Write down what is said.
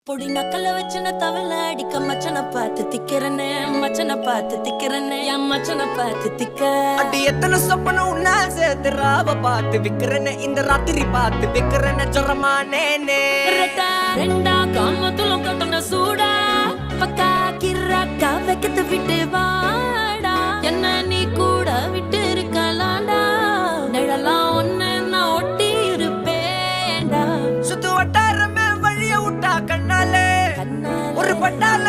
பொடி நக்கல வச்சுன தவள அடிக்க மச்சனை பார்த்து திக்கிறனே மச்சனை பார்த்து திக்கிறனே என் மச்சனை பார்த்து திக்க அடி எத்தனை சொப்பன உன்னா சேர்த்து ராவ பார்த்து விக்கிறனே இந்த ராத்திரி பார்த்து விக்கிறனே சொரமானே ரெண்டா காமத்துலம் கட்டண சூடா பக்கா கிராக்கா வைக்கத்து விட்டு வாடா என்ன நீ கூட விட்டு இருக்கலாண்டா நிழலாம் ஒன்னு நான் ஒட்டி இருப்பேன்டா சுத்து வட்டாரமே வழிய விட்டா கண்ணாலே ஒரு பட்டால